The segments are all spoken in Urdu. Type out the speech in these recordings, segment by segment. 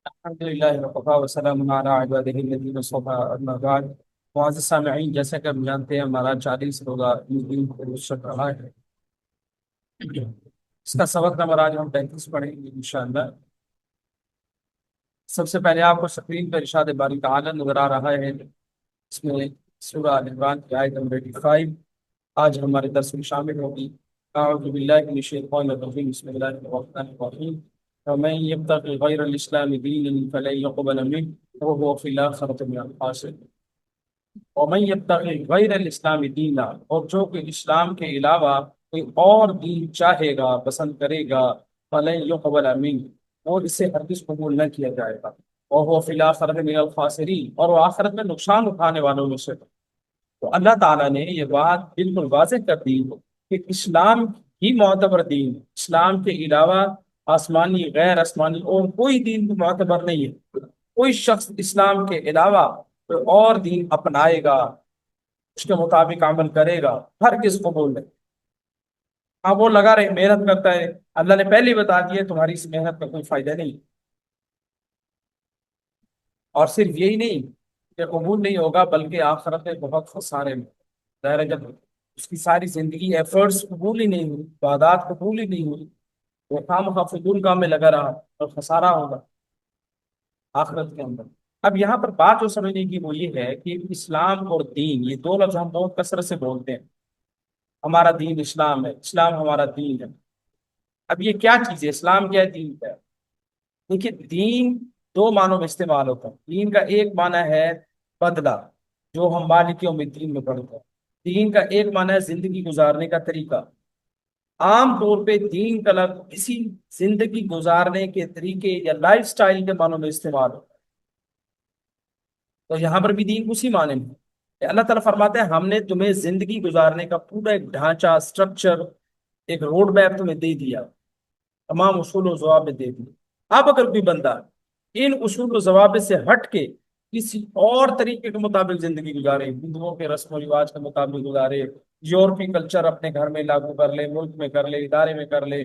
الحمد للہ وقفا وسلم علی عبادہ الذین اصطفیٰ اما بعد۔ معزز سامعین، جیسا کہ ہم جانتے ہیں ہمارا 40 روزہ دین شک رہا ہے۔ اس کا سبق نمبر آج ہم 35 پڑھیں گے انشاءاللہ۔ سب سے پہلے آپ کو اسکرین پر ارشاد باری تعالیٰ نظر آ رہا ہے، اس میں سورہ آل عمران کی آیت نمبر 85 آج ہمارے درس میں شامل ہوگی۔ اعوذ باللہ من الشیطان الرجیم، بسم اللہ الرحمن الرحیم۔ ومن يبتغي غير الإسلام دينا فلن يقبل منه وهو في الآخرة من الخاسرين۔ ومن يبتغي غير الإسلام دينا، اور جو کہ اسلام کے علاوہ کوئی اور دین چاہے گا، پسند کرے گا، فلن يقبل منه، اور اسے ہرگز قبول نہ کیا جائے گا، وهو في الآخرة من الخاسرين، اور وہ آخرت میں نقصان اٹھانے والوں میں سے۔ تو اللہ تعالیٰ نے یہ بات بالکل واضح کر دی کہ اسلام ہی معتبر دین، اسلام کے علاوہ آسمانی غیر آسمانی اور کوئی دین معتبر نہیں ہے۔ کوئی شخص اسلام کے علاوہ کوئی اور دین اپنائے گا، اس کے مطابق عمل کرے گا، ہر کس قبول نہیں۔ ہاں، وہ لگا رہے محنت کرتا ہے، اللہ نے پہلے ہی بتا دیا تمہاری اس محنت کا کوئی فائدہ نہیں۔ اور صرف یہی نہیں کہ قبول نہیں ہوگا، بلکہ آخرت میں بہت خسارے میں، ظاہر ہے جب اس کی ساری زندگی ایفرٹس قبول ہی نہیں ہوئی، عبادات قبول ہی نہیں ہوئی، وہ خواہ فضول کام میں لگا رہا اور خسارہ ہوگا آخرت کے اندر۔ اب یہاں پر بات جو سمجھنے کی وہ یہ ہے کہ اسلام اور دین، یہ دو لفظ ہم بہت کثرت سے بولتے ہیں، ہمارا دین اسلام ہے، اسلام ہمارا دین ہے۔ اب یہ کیا چیز ہے؟ اسلام کیا ہے، دین کیا ہے؟ دیکھیے، دین دو معنوں میں استعمال ہوتا ہے۔ دین کا ایک معنی ہے بدلہ، جو ہم مالک یوم الدین میں پڑھتے ہیں۔ دین کا ایک معنی ہے زندگی گزارنے کا طریقہ۔ عام طور پہ دین کا لفظ کسی زندگی گزارنے کے طریقے یا لائف سٹائل کے معنوں میں استعمال ہوتا ہے۔ تو یہاں پر بھی دین اسی معنی میں ہے کہ اللہ تعالیٰ فرماتے ہیں ہم نے تمہیں زندگی گزارنے کا پورا ایک ڈھانچہ، اسٹرکچر، ایک روڈ میپ تمہیں دے دیا، تمام اصول و ضوابط دے دیے۔ اب اگر کوئی بندہ ان اصول و ضوابط سے ہٹ کے کسی اور طریقے کے مطابق زندگی گزارے، ہندوؤں کے رسم و رواج کے مطابق گزارے، یورپی کلچر اپنے گھر میں لاگو کر لے، ملک میں کر لے، ادارے میں کر لے،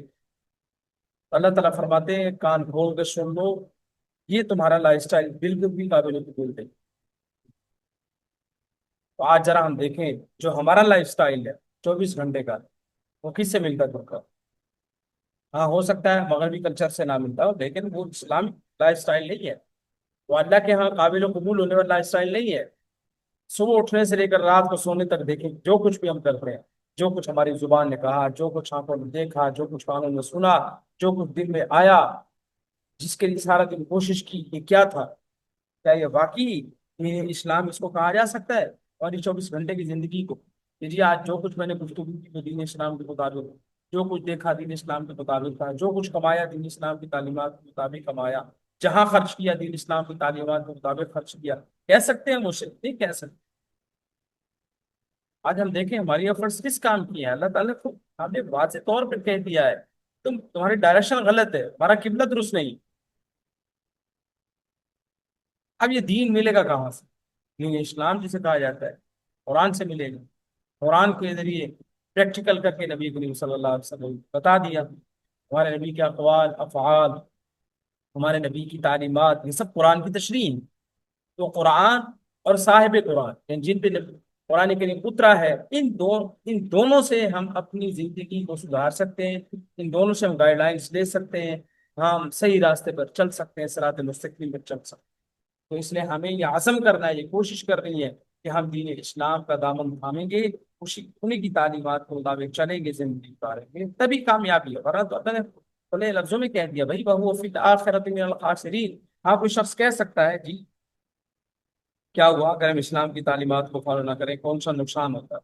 اللہ تعالیٰ فرماتے ہیں کان کھول کے سن لو، یہ تمہارا لائف سٹائل بالکل بھی قابل قبول نہیں۔ تو آج ذرا ہم دیکھیں جو ہمارا لائف سٹائل ہے 24 گھنٹے کا، وہ کس سے ملتا جلتا؟ ہاں، ہو سکتا ہے مغربی کلچر سے نہ ملتا ہو، لیکن وہ اسلامک لائف سٹائل نہیں ہے، وہ اللہ کے ہاں قابل و قبول ہونے والا لائف سٹائل نہیں ہے۔ صبح اٹھنے سے لے کر رات کو سونے تک دیکھیں، جو کچھ بھی ہم کرتے ہیں، جو کچھ ہماری زبان نے کہا، جو کچھ آنکھوں نے دیکھا، جو کچھ کانوں نے سنا، جو کچھ دل میں آیا، جس کے لیے سارا دن کوشش کی، یہ کیا تھا؟ کیا یہ واقعی یہ اسلام اس کو کہا جا سکتا ہے؟ اور یہ 24 گھنٹے کی زندگی کو کہ جی آج جو کچھ میں نے گفتگو کی وہ دین اسلام کے مطابق، جو کچھ دیکھا دین اسلام کے مطابق تھا، جو کچھ کمایا دین اسلام کی تعلیمات کے مطابق کمایا، جہاں خرچ کیا دین اسلام کی تعلیمات کے مطابق خرچ کیا، کہہ سکتے ہیں؟ مجھ سے نہیں کہہ سکتے۔ آج ہم دیکھیں ہماری ایفرٹس کس کام کی ہیں، اللہ تعالیٰ کو ہم نے واضح طور پر کہہ دیا ہے تمہاری ڈائریکشن غلط ہے، ہمارا قبلہ درست نہیں۔ اب یہ دین ملے گا کہاں سے؟ دین اسلام جسے کہا جاتا ہے قرآن سے ملے گا۔ قرآن کے ذریعے پریکٹیکل کر کے نبی کریم صلی اللہ علیہ وسلم بتا دیا، ہمارے نبی کے اقوال، افعال، ہمارے نبی کی تعلیمات، یہ سب قرآن کی تشریح ہیں۔ تو قرآن اور صاحب قرآن، یعنی جن پہ قرآن کریم اترا ہے، ان دونوں سے ہم اپنی زندگی کو سدھار سکتے ہیں، ان دونوں سے ہم گائیڈ لائنس لے سکتے ہیں، ہم صحیح راستے پر چل سکتے ہیں، صراط مستقیم پر چل سکتے ہیں۔ تو اس لیے ہمیں یہ عزم کرنا ہے، یہ کوشش کرنی ہے کہ ہم دین اسلام کا دامن تھامیں گے، انہیں کی تعلیمات کے مطابق چلیں گے، زندگی گزاریں گے، تبھی کامیابی ہے۔ ورنہ تو اللہ نے کھلے لفظوں میں کہہ دیا بھائی وَهُوَ فِي الْآخِرَةِ مِنَ الْخَاسِرِينَ۔ ہاں، کوئی شخص کہہ سکتا ہے جی کیا ہوا اگر ہم اسلام کی تعلیمات کو فالو نہ کریں، کون سا نقصان ہوتا ہے؟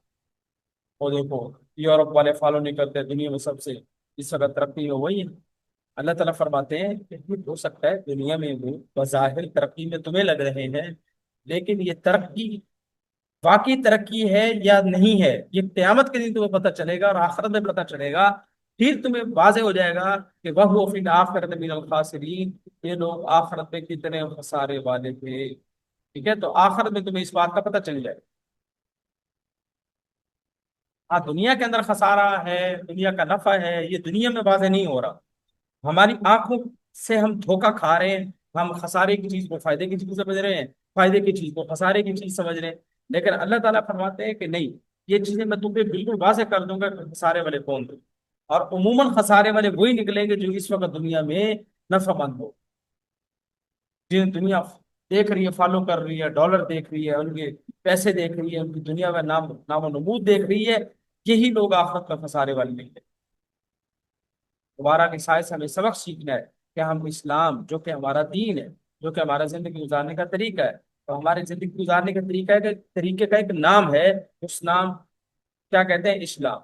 وہ دیکھو، یورپ والے فالو نہیں کرتے، دنیا میں سب سے اس وقت ترقی ہو وہی ہے۔ اللہ تعالیٰ فرماتے ہیں کہ ہو سکتا ہے دنیا میں وہ بظاہر ترقی میں تمہیں لگ رہے ہیں، لیکن یہ ترقی واقعی ترقی ہے یا نہیں ہے، یہ قیامت کے دن تمہیں پتہ چلے گا اور آخرت میں پتہ چلے گا۔ پھر تمہیں واضح ہو جائے گا کہ وہ فی الآخرۃ من الخاسرین، یہ لوگ آخرت میں کتنے خسارے والے تھے۔ ٹھیک ہے، تو آخرت میں تمہیں اس بات کا پتہ چل جائے گا۔ ہاں، دنیا کے اندر خسارہ ہے، دنیا کا نفع ہے، یہ دنیا میں واضح نہیں ہو رہا، ہماری آنکھوں سے ہم دھوکہ کھا رہے ہیں، ہم خسارے کی چیز کو فائدے کی چیز سمجھ رہے ہیں، فائدے کی چیز کو خسارے کی چیز سمجھ رہے ہیں، لیکن اللہ تعالیٰ فرماتے ہیں کہ نہیں، یہ چیزیں میں تم پہ بالکل واضح کر دوں گا کہ خسارے والے کون تھے، اور عموماً خسارے والے وہی نکلیں گے جو اس وقت دنیا میں نفع مند ہو، جن دنیا دیکھ رہی ہے، فالو کر رہی ہے، ڈالر دیکھ رہی ہے، ان کے پیسے دیکھ رہی ہے، ان کی دنیا میں نام و نمود دیکھ رہی ہے، یہی لوگ آخرت میں خسارے والے نہیں ہیں۔ دوبارہ کی سائے سے ہمیں سبق سیکھنا ہے کہ ہم اسلام جو کہ ہمارا دین ہے، جو کہ ہمارا زندگی گزارنے کا طریقہ ہے، تو ہمارے زندگی گزارنے کا طریقہ ہے کہ طریقے کا ایک نام ہے، اس نام کیا کہتے ہیں؟ اسلام۔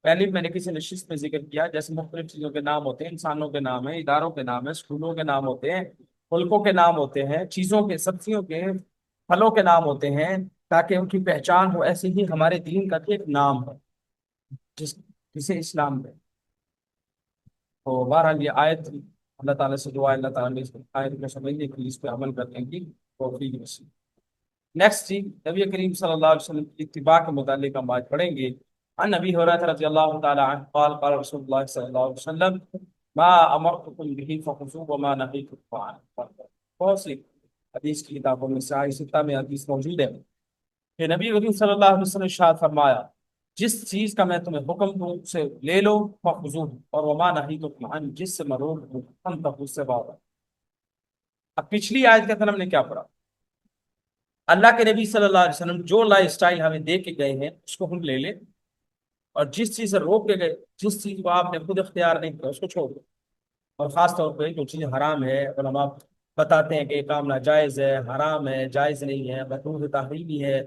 پہلے بھی میں نے کسی نشست میں ذکر کیا، جیسے مختلف چیزوں کے نام ہوتے ہیں، انسانوں کے نام ہیں، اداروں کے نام ہیں، اسکولوں کے نام ہوتے ہیں، ملکوں کے نام ہوتے ہیں، چیزوں کے، سبزیوں کے، پھلوں کے نام ہوتے ہیں، تاکہ ان کی پہچان ہو۔ ایسے ہی ہمارے دین کا بھی ایک نام ہے جسے اسلام ہے۔ تو بہرحال یہ آیت اللہ تعالیٰ سے دعا ہے اللہ تعالیٰ نے اس آیت کو سمجھنے کی، اس پہ عمل کرنے کی توفیق نصیب۔ نیکسٹ جی، نبی کریم صلی اللہ علیہ وسلم کی اتباع کے متعلق ہم آج پڑھیں گے۔ عن نبی حریرہ رضی اللہ تعالیٰ عنہ قال قال رسول اللہ صلی اللہ علیہ وسلم ما امرتکم به فخذوه وما نهیتکم عنہ۔ بہت سی حدیث کی کتابوں میں صحیح ستہ میں حدیث موجود ہے کہ نبی کریم صلی اللہ علیہ وسلم نے ارشاد فرمایا، جس چیز کا میں تمہیں حکم دوں اسے لے لو، فخذوه، اور وما نهیتکم عنہ، جس سے میں روک دوں فانتہوا، اس سے باز آؤ۔ اب پچھلی آیت کے اندر ہم نے کیا پڑھا؟ اللہ کے نبی صلی اللہ علیہ وسلم جو لائف سٹائل ہمیں دے کے گئے ہیں اس کو ہم لے لیں، اور جس چیز سے روک کے گئے، جس چیز کو آپ نے خود اختیار نہیں کیا، اس کو چھوڑ دو۔ اور خاص طور پہ جو چیز حرام ہے، علماء بتاتے ہیں کہ یہ کام ناجائز ہے، حرام ہے، جائز نہیں ہے، مکروہ تحریمی ہے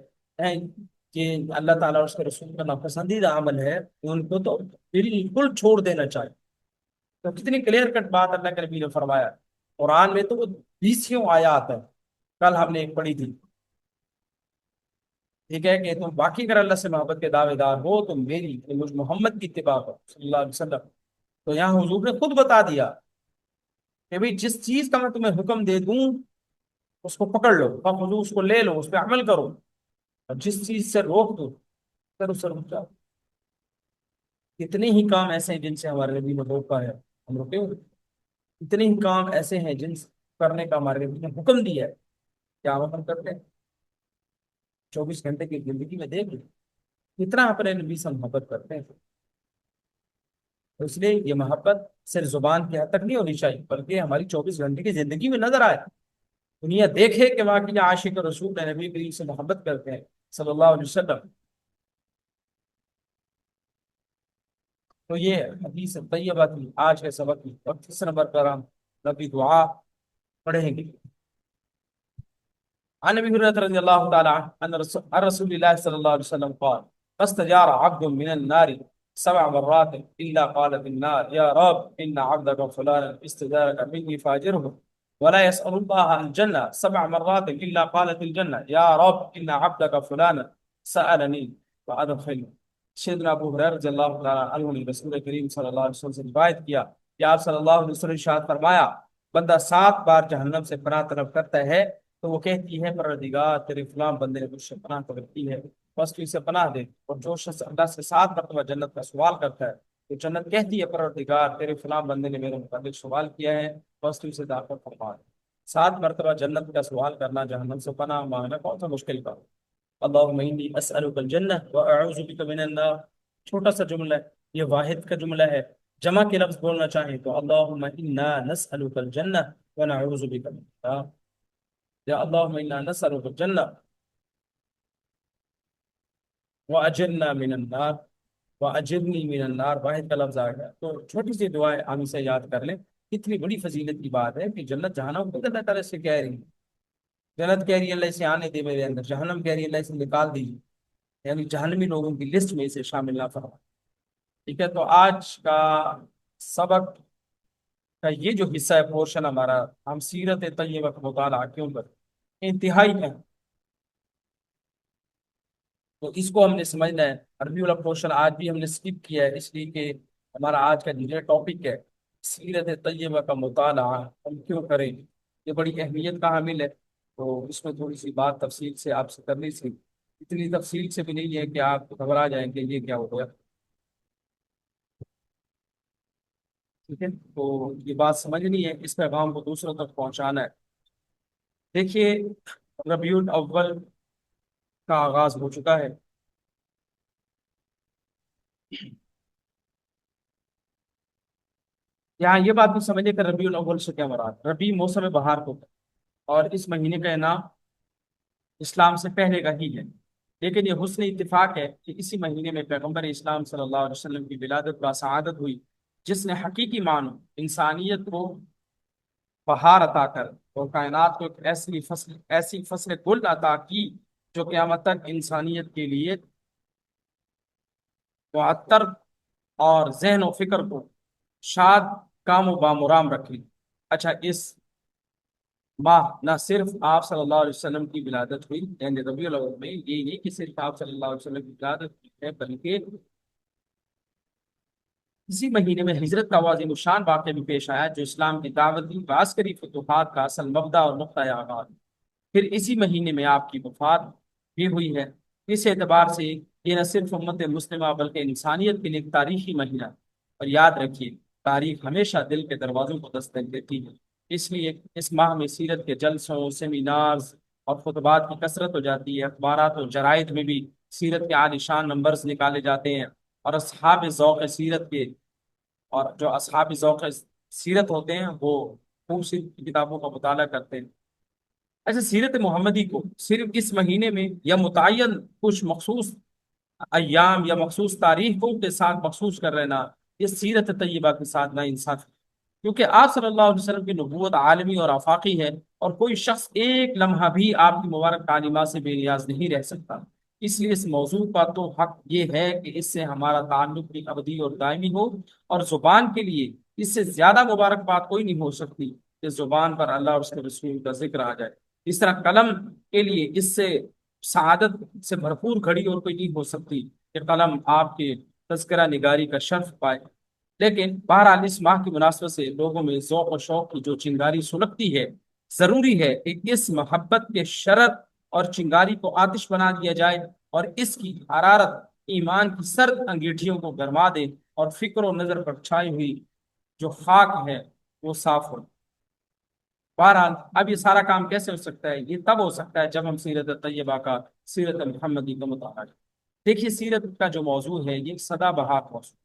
کہ اللہ تعالیٰ اور اس کے رسول کا ناپسندیدہ عمل ہے، ان کو تو بالکل چھوڑ دینا چاہیے۔ تو کتنی کلیئر کٹ بات اللہ کے نبی نے فرمایا۔ قرآن میں تو وہ 20 آیات ہیں، کل ہم نے ایک پڑھی تھی، ٹھیک ہے، کہ تم باقی اگر اللہ سے محبت کے دعوے دار ہو تو میری، کہ مجھ محمد کی اتباع کرو صلی اللہ علیہ وسلم۔ تو یہاں حضور نے خود بتا دیا کہ بھئی جس چیز کا میں تمہیں حکم دے دوں اس کو پکڑ لو، حضور اس کو لے لو، اس پہ عمل کرو، اور جس چیز سے روک دو پھر اس سے رک جاؤ۔ کتنے ہی کام ایسے ہیں جن سے ہمارے نبی نے روکا ہے، ہم رکے ہوئے؟ اتنے ہی کام ایسے ہیں جن سے کرنے کا ہمارے نبی نے حکم دیا ہے، کیا ہم کرتے ہیں؟ 24 گھنٹے کی زندگی میں دیکھ لیں کتنا اپنے نبی سے محبت کرتے ہیں۔ تو اس لیے یہ محبت صرف زبان کی حد تک نہیں ہونی چاہیے، بلکہ ہماری 24 گھنٹے کی زندگی میں نظر آئے، دنیا دیکھے کہ واقعی عاشق رسول نبی کریم سے محبت کرتے ہیں صلی اللہ علیہ وسلم۔ تو یہ حدیث طیبہ تھی آج کے سبق کی، اور تیسرے نمبر پر ہم نبی دعا پڑھیں گے۔ عن ابي هريره رضي الله تعالى عنه ان رسول الله صلى الله عليه وسلم قال فاستجار عبد من النار 7 مرات الا قالت النار يا رب ان عبدك فلانا استجارك مني فاجره، ولا يسأل الله الجنة 7 مرات الا قالت الجنة يا رب ان عبدك فلانا سألني فأدخله۔ سیدنا ابو ہریرہ رضی اللہ تعالیٰ عنہ نے رسول کریم صلی اللہ علیہ وسلم سے روایت کیا کہ آپ صلی اللہ علیہ وسلم نے ارشاد فرمایا، بندہ 7 بار جہنم سے پناہ طلب کرتا ہے تو وہ کہتی ہے پروردگار تیرے فلاں بندے نے مجھ سے پناہ طلب کی ہے، بس تو اسے پناہ دے۔ اور جو شخص اللہ سے 7 مرتبہ جنت کا سوال کرتا ہے تو جنت کہتی ہے پروردگار تیرے فلاں بندے نے میرے متعلق سوال کیا ہے، بس تو اسے داخل فرما دے۔ 7 مرتبہ جنت کا سوال کرنا، جہنم سے پناہ مانگنا کون سا مشکل کام؟ اللہم انی اسألک الجنہ واعوذ بک من النار، چھوٹا سا جملہ ہے، یہ واحد کا جملہ ہے۔ جمع کے لفظ بولنا چاہیں تو اللہم انا نسألک الجنہ ونعوذ بک من النار، یا اللہم انا نسألک الجنہ واجرنا من النار واجرنی من النار، واحد کا لفظ آ گیا۔ تو چھوٹی سی دعائیں ہم اسے یاد کر لیں، کتنی بڑی فضیلت کی بات ہے کہ جنت جہنم خود اللہ تعالیٰ سے کہہ رہی ہے، جنت کہہ رہی ہے اللہ اسے آنے دے میرے اندر، جہنم کہہ رہی ہے اللہ اسے نکال دیجیے، یعنی جہنمی لوگوں کی لسٹ میں اسے شامل نہ فرما۔ ٹھیک ہے، تو آج کا سبق کا یہ جو حصہ ہے، پورشن ہمارا، ہم سیرت طیبہ کا مطالعہ کیوں کریں، انتہائی ہے، تو اس کو ہم نے سمجھنا ہے۔ عربی والا پورشن آج بھی ہم نے سکپ کیا ہے، اس لیے کہ ہمارا آج کا جو ٹاپک ہے سیرت طیبہ کا مطالعہ ہم کیوں کریں، یہ بڑی اہمیت کا حامل ہے۔ تو اس میں تھوڑی سی بات تفصیل سے آپ سے کرنی سی، اتنی تفصیل سے بھی نہیں ہے کہ آپ گھبرا جائیں کہ یہ کیا ہو گیا۔ ٹھیک ہے، تو یہ بات سمجھنی ہے، اس پیغام کو دوسروں تک پہنچانا ہے۔ دیکھیے، ربیع الاول کا آغاز ہو چکا ہے۔ یہاں یہ بات بھی سمجھے کہ ربیع الاول سے کیا مراد؟ ربیع موسم بہار کو، اور اس مہینے کا نام اسلام سے پہلے کا ہی ہے، لیکن یہ حسن اتفاق ہے کہ اسی مہینے میں پیغمبر اسلام صلی اللہ علیہ وسلم کی ولادت با سعادت ہوئی، جس نے حقیقی معنی انسانیت کو بہار عطا کر اور کائنات کو ایک ایسی فصل گل عطا کی جو قیامت تک انسانیت کے لیے معطر اور ذہن و فکر کو شاد کام و بامرام رکھی۔ اچھا، اس ماہ نہ صرف آپ صلی اللہ علیہ وسلم کی ولادت ہوئی، یعنی ربیع الاول میں، یہ نہیں کہ صرف آپ صلی اللہ علیہ وسلم کی ولادت ہوئی ہے، بلکہ اسی مہینے میں ہجرت کا عظیم الشان واقعہ بھی پیش آیا، جو اسلام کی دعوتی و عسکری فتوحات کا اصل مبدا اور نقطۂ آغاز۔ پھر اسی مہینے میں آپ کی وفات بھی ہوئی ہے۔ اس اعتبار سے یہ نہ صرف امت مسلمہ بلکہ انسانیت کے لیے ایک تاریخی مہینہ، اور یاد رکھیے، تاریخ ہمیشہ دل کے دروازوں کو دستک دیتی ہے۔ اس لیے اس ماہ میں سیرت کے جلسوں، سیمینارز اور خطبات کی کثرت ہو جاتی ہے۔ اخبارات اور جرائد میں بھی سیرت کے عالی شان نمبرز نکالے جاتے ہیں، اور اصحاب ذوق سیرت کے، اور جو اصحاب ذوق سیرت ہوتے ہیں وہ خوب سیرت کی کتابوں کا مطالعہ کرتے ہیں۔ اچھا، سیرت محمدی کو صرف اس مہینے میں یا متعین کچھ مخصوص ایام یا مخصوص تاریخوں کے ساتھ مخصوص کر لینا، یہ سیرت طیبہ کے ساتھ نا انصاف ہے، کیونکہ آپ صلی اللہ علیہ وسلم کی نبوت عالمی اور آفاقی ہے، اور کوئی شخص ایک لمحہ بھی آپ کی مبارک تعلیمات سے بے نیاز نہیں رہ سکتا۔ اس لیے اس موضوع کا تو حق یہ ہے کہ اس سے ہمارا تعلق بھی ابدی اور دائمی ہو، اور زبان کے لیے اس سے زیادہ مبارک بات کوئی نہیں ہو سکتی کہ زبان پر اللہ اور اس کے رسول کا ذکر آ جائے۔ اس طرح قلم کے لیے اس سے سعادت سے بھرپور گھڑی اور کوئی نہیں ہو سکتی کہ قلم آپ کے تذکرہ نگاری کا شرف پائے۔ لیکن بہرحال اس ماہ کی مناسبت سے لوگوں میں ذوق و شوق کی جو چنگاری سلگتی ہے، ضروری ہے کہ اس محبت کے شرط اور چنگاری کو آتش بنا دیا جائے، اور اس کی حرارت ایمان کی سرد انگیٹھیوں کو گرما دے، اور فکر و نظر پر چھائی ہوئی جو خاک ہے وہ صاف ہو۔ بہرحال اب یہ سارا کام کیسے ہو سکتا ہے؟ یہ تب ہو سکتا ہے جب ہم سیرت طیبہ کا، سیرت محمدی کا مطالعہ کریں۔ دیکھیے، سیرت کا جو موضوع ہے یہ سدا بہار موضوع،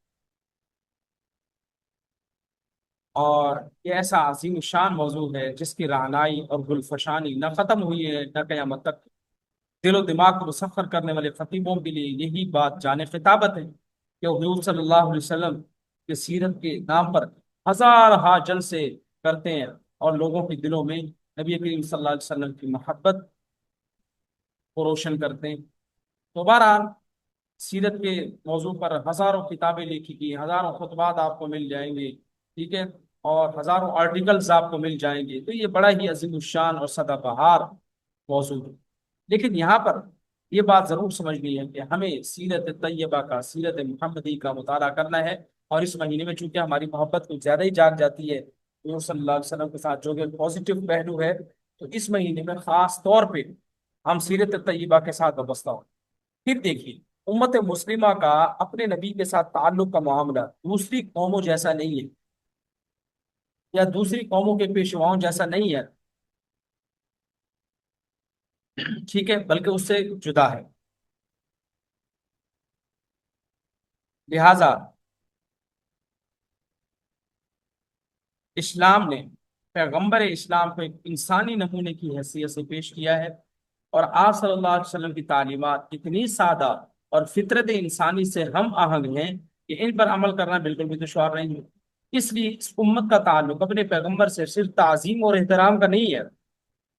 اور یہ ایسا عظیم شان موضوع ہے جس کی رعنائی اور گلفشانی نہ ختم ہوئی ہے نہ قیامت تک۔ دل و دماغ کو مسخر کرنے والے خطیبوں کے لیے یہی بات جان خطابت ہے کہ حضور صلی اللہ علیہ وسلم کے سیرت کے نام پر ہزار ہا جلسے کرتے ہیں، اور لوگوں کے دلوں میں نبی کریم صلی اللہ علیہ وسلم کی محبت کو روشن کرتے ہیں۔ تو بہرحال سیرت کے موضوع پر ہزاروں کتابیں لکھی گئی، ہزاروں خطبات آپ کو مل جائیں گے، ٹھیک ہے، اور ہزاروں آرٹیکلز آپ کو مل جائیں گے، تو یہ بڑا ہی عظیم الشان اور سدا بہار موضوع ہے۔ لیکن یہاں پر یہ بات ضرور سمجھنی ہے کہ ہمیں سیرت طیبہ کا، سیرت محمدی کا مطالعہ کرنا ہے، اور اس مہینے میں چونکہ ہماری محبت کچھ زیادہ ہی جاگ جاتی ہے حضور صلی اللہ علیہ وسلم کے ساتھ، جو کہ پازیٹیو پہلو ہے، تو اس مہینے میں خاص طور پہ ہم سیرت طیبہ کے ساتھ وابستہ ہوں۔ پھر دیکھیے، امت مسلمہ کا اپنے نبی کے ساتھ تعلق کا معاملہ دوسری قوموں جیسا نہیں ہے، یا دوسری قوموں کے پیشواؤں جیسا نہیں ہے، ٹھیک ہے، بلکہ اس سے جدا ہے۔ لہذا اسلام نے پیغمبر اسلام کو ایک انسانی نمونے کی حیثیت سے پیش کیا ہے، اور آپ صلی اللہ علیہ وسلم کی تعلیمات اتنی سادہ اور فطرت انسانی سے ہم آہنگ ہیں کہ ان پر عمل کرنا بالکل بھی دشوار نہیں ہے۔ اس لیے اس امت کا تعلق اپنے پیغمبر سے صرف تعظیم اور احترام کا نہیں ہے،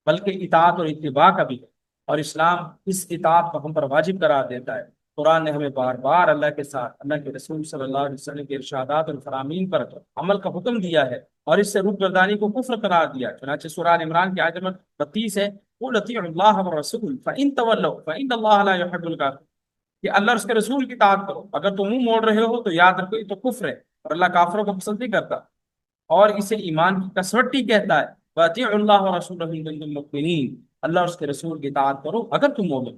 بلکہ اطاعت اور اتباع کا بھی ہے، اور اسلام اس اطاعت کو ہم پر واجب قرار دیتا ہے۔ قرآن نے ہمیں بار بار اللہ کے ساتھ، اللہ کے رسول صلی اللہ علیہ وسلم کے ارشادات اور فرامین پر عمل کا حکم دیا ہے، اور اس سے روگردانی کو کفر قرار دیا۔ چنانچہ سورہ آل عمران کی آیت نمبر 32 ہے، قُلْ اطیعوا اللَّهَ وَالرَّسُولَ فَإِن تَوَلَّوْا فَإِنَّ اللَّهَ لَا يُحِبُّ الْكَافِرِينَ، کہ اللہ اور اس کے رسول کی اطاعت کرو، اگر تم منہ موڑ رہے ہو تو یاد رکھو یہ تو کفر ہے، اور اللہ کافروں کو پسند نہیں کرتا، اور اسے ایمان کی کسوٹی کہتا ہے۔ وَأَطِيعُوا اللَّهَ وَرَسُولَهُ إِن كُنتُم مُؤْمِنِينَ، اللہ اور اس کے رسول کی اطاعت کرو اگر تم مومن۔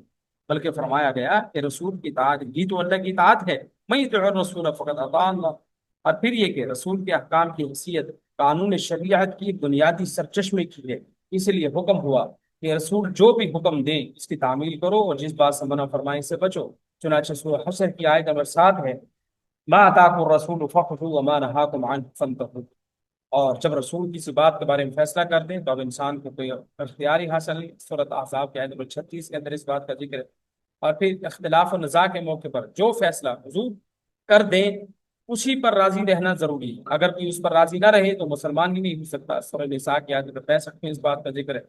بلکہ فرمایا گیا کہ رسول کی اطاعت بھی تو اللہ کی اطاعت ہے، مَن يُطِعِ الرَّسُولَ فَقَدْ أَطَاعَ اللَّهَ، اور پھر یہ کہ رسول کے احکام کی حیثیت قانون شریعت کی بنیادی سرچشمے کی ہے، اس لیے حکم ہوا کہ رسول جو بھی حکم دے اس کی تعمیل کرو اور جس بات سے منع فرمائی سے بچو۔ چنانچہ سورہ حشر کی آیت نمبر 7 ہے، ما آتاکم الرسول فخذوہ وما نہاکم عنہ فانتہوا۔ اور جب رسول کسی بات کے بارے میں فیصلہ کر دیں تو اب انسان کو کوئی اختیاری حاصل نہیں۔ سورۃ احزاب کی آیت نمبر 36 کے اندر اس بات کا ذکر ہے۔ اور پھر اختلاف و نزاع کے موقع پر جو فیصلہ حضور کر دیں اسی پر راضی رہنا ضروری ہے، اگر کوئی اس پر راضی نہ رہے تو مسلمان ہی نہیں ہو سکتا۔ سورہ نساء کی آیت نمبر 65 میں اس بات کا ذکر ہے۔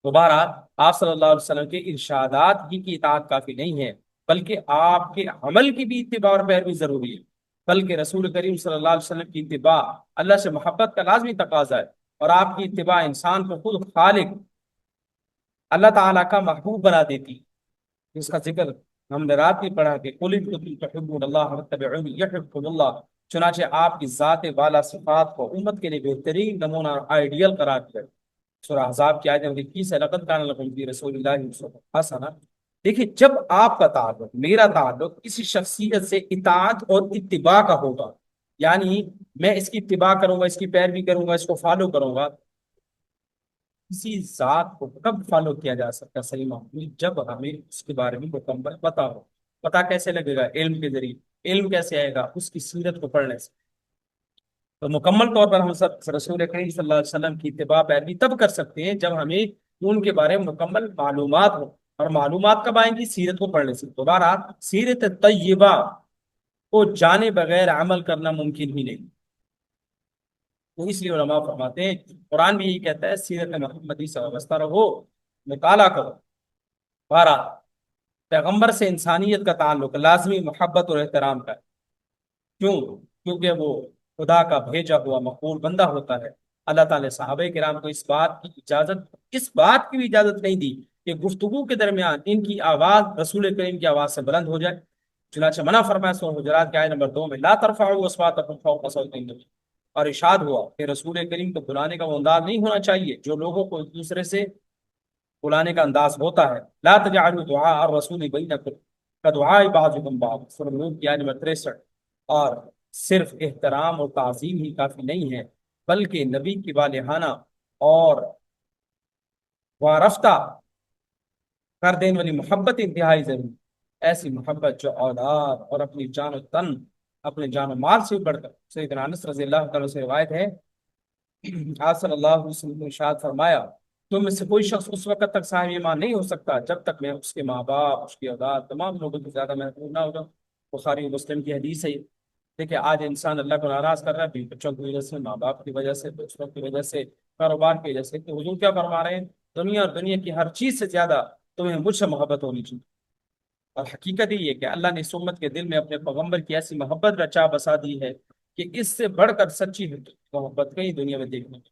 دوبارہ آپ صلی اللہ علیہ وسلم کے ارشادات ہی کی اطاعت کافی نہیں ہے، بلکہ آپ کے عمل کی بھی اتباع اور پیروی ضروری ہے۔ بلکہ رسول کریم صلی اللہ علیہ وسلم کی اتباع اللہ سے محبت کا لازمی تقاضا ہے، اور آپ کی اتباع انسان کو خود خالق اللہ تعالیٰ کا محبوب بنا دیتی، جس کا ذکر ہم نے رات بھی پڑھا کہ قل ان کنتم تحبون اللہ فاتبعونی یحببکم اللہ۔ چنانچہ آپ کی ذات والا صفات کو امت کے لیے بہترین نمونہ اور آئیڈیل قرار دیا۔ سورہ احزاب کی آیت نمبر 21 ہے، لقد کان لکم فی رسول اللہ اسوۃ حسنہ۔ دیکھیں، جب آپ کا تعلق، میرا تعلق کسی شخصیت سے اطاعت اور اتباع کا ہوگا، یعنی میں اس کی اتباع کروں گا، اس کی پیروی کروں گا، اس کو فالو کروں گا، کسی ذات کو کب فالو کیا جا سکتا ہے صحیح معمول؟ جب ہمیں اس کے بارے میں مکمل پتہ ہو۔ پتہ کیسے لگے گا؟ علم کے ذریعے۔ علم کیسے آئے گا؟ اس کی سیرت کو پڑھنے سے۔ تو مکمل طور پر ہم سب رسول کریم صلی اللہ علیہ وسلم کی اتباع پیروی تب کر سکتے ہیں جب ہمیں ان کے بارے میں مکمل معلومات ہو، اور معلومات کب آئیں گی؟ سیرت کو پڑھنے سے۔ دوبارہ سیرت طیبہ کو جانے بغیر عمل کرنا ممکن ہی نہیں۔ تو اس لیے علماء فرماتے ہیں، قرآن بھی یہی کہتا ہے سیرت محمدی سے وابستہ رہو، مطالعہ کرو۔ بارہ، پیغمبر سے انسانیت کا تعلق لازمی محبت اور احترام کا ہے۔ کیوں؟ کیونکہ وہ خدا کا بھیجا ہوا مقبول بندہ ہوتا ہے۔ اللہ تعالیٰ نے صحابہ کرام کو اس بات کی بھی اجازت نہیں دی کہ گفتگو کے درمیان ان کی آواز رسول کریم کی آواز سے بلند ہو جائے۔ چنانچہ منع فرمایا سورہ حجرات کی آیت نمبر 2 میں، لا ترفعوا اصواتکم فوق صوت النبی۔ اور ارشاد ہوا کہ رسول کریم کو بلانے کا وہ انداز نہیں ہونا چاہیے جو لوگوں کو ایک دوسرے سے بلانے کا انداز ہوتا ہے۔ لا تجعلوا دعاء الرسول بینکم کدعاء بعضکم بعض، سورہ نور کی آیت نمبر 63۔ اور صرف احترام اور تعظیم ہی کافی نہیں ہے، بلکہ نبی کی والہانہ اور وارفتہ کر دینے والی محبت انتہائی ضروری۔ ایسی محبت جو اولاد اور اپنی جان و تن، اپنے جان و مال سے بڑھ کر۔ سیدنا انس رضی اللہ تعالیٰ سے روایت ہے، آپ صلی اللہ علیہ وسلم نے ارشاد فرمایا، تم میں سے کوئی شخص اس وقت تک صاحب ایمان نہیں ہو سکتا جب تک میں اس کے ماں باپ، اس کی اولاد، تمام لوگوں سے زیادہ محبوب نہ ہوگا۔ بخاری مسلم کی حدیث ہے۔ دیکھیں، آج انسان اللہ کو ناراض کر رہا ہے بیوی بچوں کی وجہ سے، ماں باپ کی وجہ سے، دوستوں کی وجہ سے، کاروبار کی وجہ سے۔ تو حضور کیا فرما رہے ہیں؟ دنیا اور دنیا کی ہر چیز سے زیادہ تمہیں مجھ سے محبت ہونی چاہیے۔ اور حقیقت یہ ہے کہ اللہ نے اس امت کے دل میں اپنے پیغمبر کی ایسی محبت رچا بسا دی ہے کہ اس سے بڑھ کر سچی محبت کہیں دنیا میں دیکھنے کو۔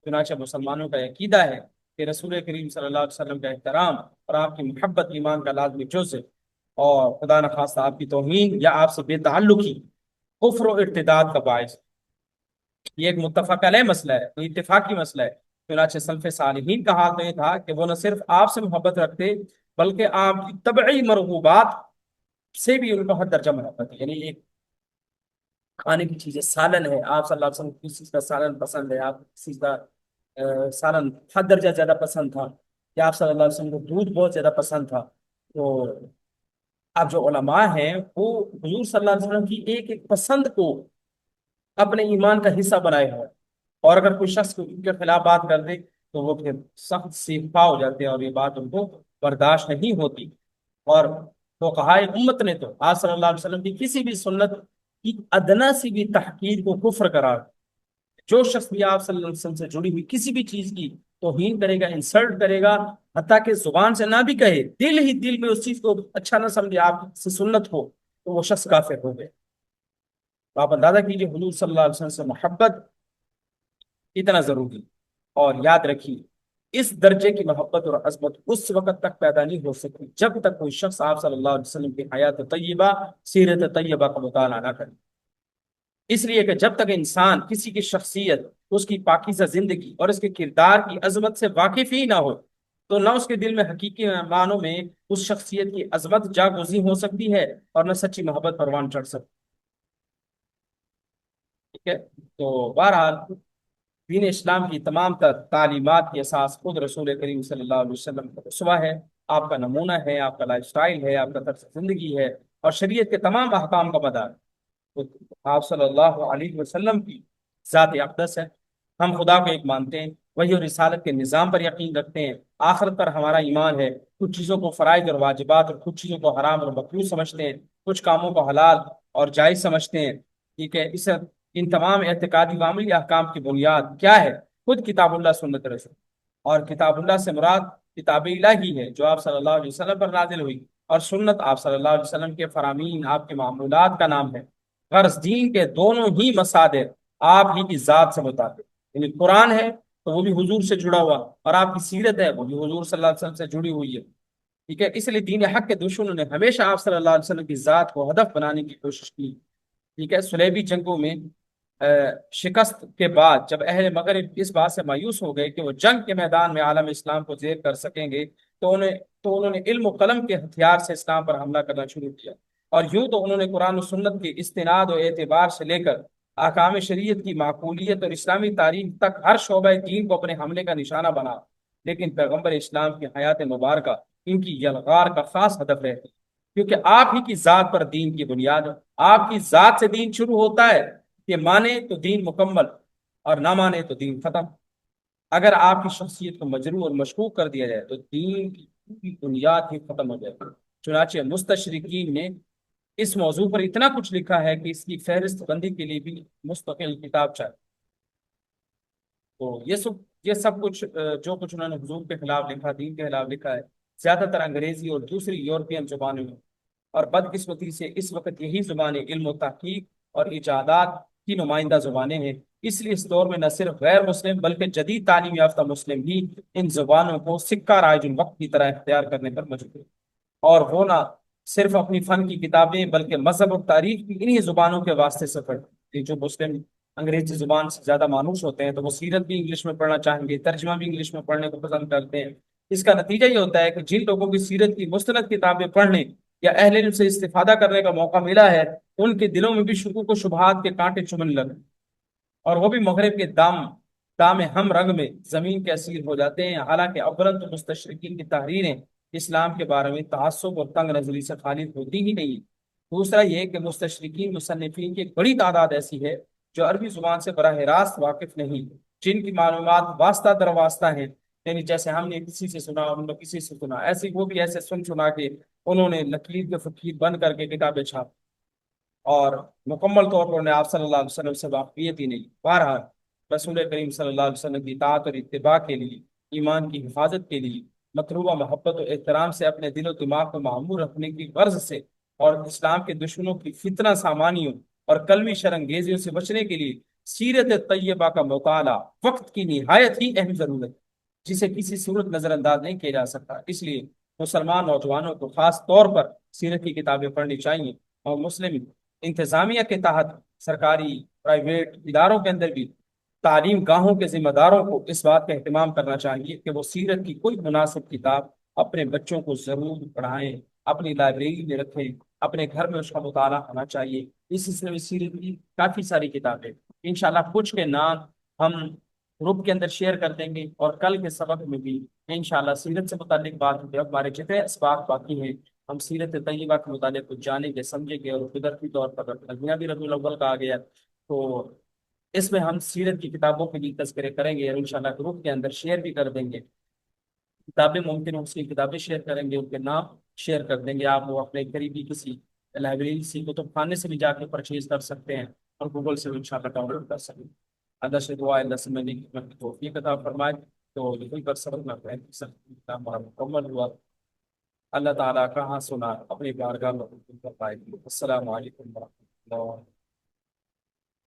چنانچہ مسلمانوں کا عقیدہ ہے کہ رسول کریم صلی اللہ علیہ وسلم کا احترام اور آپ کی محبت ایمان کا لازمی جز ہے، اور خدا نخواستہ آپ کی توہین یا آپ سے بے تعلقی کفر و ارتداد کا باعث۔ یہ ایک متفق علیہ مسئلہ ہے، یہ اتفاقی مسئلہ ہے۔ چنانچہ سلف صالحین کا حال تو یہ تھا کہ وہ نہ صرف آپ سے محبت رکھتے بلکہ آپ کی طبعی مرغوبات سے بھی ان کو حد درجہ محبت ہے۔ یعنی ایک کھانے کی چیز ہے، سالن ہے، آپ صلی اللہ علیہ وسلم کو کسی چیز کا سالن پسند ہے، آپ کسی چیز کا سالن حد درجہ زیادہ پسند تھا، یا آپ صلی اللہ علیہ وسلم کو دودھ بہت زیادہ پسند تھا۔ تو اب جو علماء ہیں وہ حضور صلی اللہ علیہ وسلم کی ایک ایک پسند کو اپنے ایمان کا حصہ بنائے ہوئے، اور اگر کوئی شخص ان کے خلاف بات کر دے تو وہ پھر سخت سیکھا ہو جاتے ہیں، اور یہ بات ان کو برداشت نہیں ہوتی۔ اور فقہائے امت نے تو آپ صلی اللہ علیہ وسلم کی کسی بھی سنت کی ادنا سی بھی تحقیر کو کفر قرار۔ جو شخص بھی آپ صلی اللہ علیہ وسلم سے جڑی ہوئی کسی بھی چیز کی توہین کرے گا، انسلٹ کرے گا، حتیٰ کہ زبان سے نہ بھی کہے، دل ہی دل میں اس چیز کو اچھا نہ سمجھے، آپ سے سنت ہو، تو وہ شخص کافر ہو گئے۔ تو آپ اندازہ کیجیے حضور صلی اللہ علیہ وسلم سے محبت اتنا ضروری۔ اور یاد رکھیے، اس درجے کی محبت اور عظمت اس وقت تک پیدا نہیں ہو سکتی جب تک کوئی شخص آپ صلی اللہ علیہ وسلم کی حیات طیبہ، سیرت طیبہ کا مطالعہ نہ کرے۔ اس لیے کہ جب تک انسان کسی کی شخصیت، اس کی پاکیزہ زندگی اور اس کے کردار کی عظمت سے واقف ہی نہ ہو، تو نہ اس کے دل میں حقیقی معنوں میں اس شخصیت کی عظمت جاگوزی ہو سکتی ہے، اور نہ سچی محبت پروان چڑھ سکتی. ٹھیک ہے. تو بہرحال دین اسلام کی تمام تر تعلیمات کی اساس خود رسول کریم صلی اللہ علیہ وسلم کا اسوہ ہے، آپ کا نمونہ ہے، آپ کا لائف سٹائل ہے، آپ کا طرز زندگی ہے، اور شریعت کے تمام احکام کا مدار. تو آپ صلی اللہ علیہ وسلم کی ذات اقدس ہے. ہم خدا کو ایک مانتے ہیں، وہی اور رسالت کے نظام پر یقین رکھتے ہیں، آخرت پر ہمارا ایمان ہے، کچھ چیزوں کو فرائض اور واجبات اور کچھ چیزوں کو حرام اور مکروہ سمجھتے ہیں، کچھ کاموں کو حلال اور جائز سمجھتے ہیں. ٹھیک ہے. ان تمام اعتقادی و عملی احکام کی بنیاد کیا ہے؟ خود کتاب اللہ سنت رسول. اور کتاب اللہ سے مراد کتاب الہی ہے جو آپ صلی اللہ علیہ وسلم پر نازل ہوئی، اور سنت آپ صلی اللہ علیہ وسلم کے فرامین، آپ کے معمولات کا نام ہے. غرض دین کے دونوں ہی مصادر آپ ہی کی ذات سے متعلق، یعنی قرآن ہے تو وہ بھی حضور سے جڑا ہوا، اور آپ کی سیرت ہے وہ بھی حضور صلی اللہ علیہ وسلم سے جڑی ہوئی ہے. ٹھیک ہے. اس لیے دین حق کے دشمنوں نے ہمیشہ آپ صلی اللہ علیہ وسلم کی ذات کو ہدف بنانے کی کوشش کی. ٹھیک ہے. صلیبی جنگوں میں شکست کے بعد جب اہل مغرب اس بات سے مایوس ہو گئے کہ وہ جنگ کے میدان میں عالم اسلام کو زیر کر سکیں گے، تو انہوں نے علم و قلم کے ہتھیار سے اسلام پر حملہ کرنا شروع کیا. اور یوں تو انہوں نے قرآن و سنت کے استناد و اعتبار سے لے کر احکام شریعت کی معقولیت اور اسلامی تاریخ تک ہر شعبہ دین کو اپنے حملے کا نشانہ بنا. لیکن پیغمبر اسلام کی حیات مبارکہ ان کی یلغار کا خاص ہدف ہے، کیونکہ آپ ہی کی ذات پر دین کی بنیاد ہے. آپ کی ذات سے دین شروع ہوتا ہے کہ مانے تو دین مکمل، اور نہ مانے تو دین ختم. اگر آپ کی شخصیت کو مجروح اور مشکوک کر دیا جائے تو دین کی پوری بنیاد ہی ختم ہو جائے. چنانچہ مستشرقین نے اس موضوع پر اتنا کچھ لکھا ہے کہ اس کی فہرست بندی کے لیے بھی مستقل کتاب چاہیے. تو یہ سب کچھ جو کچھ انہوں نے حضور کے خلاف لکھا، دین کے خلاف لکھا ہے، زیادہ تر انگریزی اور دوسری یورپین زبانوں میں. اور بدقسمتی سے اس وقت یہی زبانیں علم و تحقیق اور ایجادات کی نمائندہ زبانیں ہیں. اس لیے اس دور میں نہ صرف غیر مسلم بلکہ جدید تعلیم یافتہ مسلم بھی ان زبانوں کو سکہ رائج الوقت کی طرح اختیار کرنے پر مجبور ہیں. اور وہ نہ صرف اپنی فن کی کتابیں بلکہ مذہب اور تاریخ بھی انہی زبانوں کے واسطے سے پڑھتے ہیں. جو مسلم انگریزی زبان سے زیادہ مانوس ہوتے ہیں تو وہ سیرت بھی انگلش میں پڑھنا چاہیں گے، ترجمہ بھی انگلش میں پڑھنے کو پسند کرتے ہیں. اس کا نتیجہ یہ ہوتا ہے کہ جن لوگوں کی سیرت کی مستند کتابیں پڑھنے یا اہل علم سے استفادہ کرنے کا موقع ملا ہے، ان کے دلوں میں بھی شکوک و شبہات کے کانٹے چبھنے لگے، اور وہ بھی مغرب کے دام ہم رنگ میں زمین کے اسیر ہو جاتے ہیں. حالانکہ اولاً تو مستشرقین کی تحریریں اسلام کے بارے میں تعصب اور تنگ نظری سے خالی ہوتی ہی نہیں. دوسرا یہ کہ مستشرقین مصنفین کی ایک بڑی تعداد ایسی ہے جو عربی زبان سے براہ راست واقف نہیں، جن کی معلومات واسطہ در واسطہ ہیں. یعنی جیسے ہم نے کسی سے سنا، ہم نے کسی سے سنا، ایسے وہ بھی ایسے سن سنا کے انہوں نے لکیر کے فقیر بن کر کے کتابیں چھاپ، اور مکمل طور پر انہیں آپ صلی اللہ علیہ وسلم سے واقفیت ہی نہیں. بہرحال رسول کریم صلی اللہ علیہ وسلم کی اطاعت اور اتباع کے لیے، ایمان کی حفاظت کے لیے، مطلوبہ محبت و احترام سے اپنے دل و دماغ کو معمور رکھنے کی غرض سے، اور اسلام کے دشمنوں کی فتنہ سامانیوں اور قلمی شرنگیزیوں سے بچنے کے لیے سیرت طیبہ کا مطالعہ وقت کی نہایت ہی اہم ضرورت ہے، جسے کسی صورت نظر انداز نہیں کیا جا سکتا. اس لیے مسلمان نوجوانوں کو خاص طور پر سیرت کی کتابیں پڑھنی چاہیے. اور مسلم انتظامیہ کے تحت سرکاری پرائیویٹ اداروں کے اندر بھی تعلیم گاہوں کے ذمہ داروں کو اس بات کا اہتمام کرنا چاہیے کہ وہ سیرت کی کوئی مناسب کتاب اپنے بچوں کو ضرور پڑھائیں، اپنی لائبریری میں رکھیں، اپنے گھر میں اس کا مطالعہ ہونا چاہیے. اس سلسلے میں سیرت کی کافی ساری کتابیں انشاءاللہ کچھ کے نام ہم گروپ کے اندر شیئر کر دیں گے، اور کل کے سبق میں بھی انشاءاللہ سیرت سے متعلق بات ہوگی. ہمارے جتنے اسباق باقی ہیں ہم سیرت طیبہ کے متعلق کچھ جانیں گے، سمجھیں گے. اور قدرتی طور پر ربیع بھی ربیع الاول کا آ گیا تو اس میں ہم سیرت کی کتابوں کے بھی تذکرے کریں گے، اور انشاءاللہ گروپ کے اندر شیئر بھی کر دیں گے. کتابیں ممکن ہو اس کی کتابیں شیئر کریں گے، ان کے نام شیئر کر دیں گے. آپ وہ اپنے قریبی کسی لائبریری سے، کتب خانے سے بھی جا کے پرچیز کر سکتے ہیں، اور گوگل سے بھی انشاءاللہ ڈاؤن لوڈ کر سکیں گے. اللہ سے دعا ہے اللہ سے میں نے توفیق عطا فرمائے. تو لکھل پر سبق میں ہمارا مکمل ہوا. اللہ تعالیٰ کہاں سنا اپنی بارگاہ میں کر پائے. السلام علیکم ورحمۃ اللہ.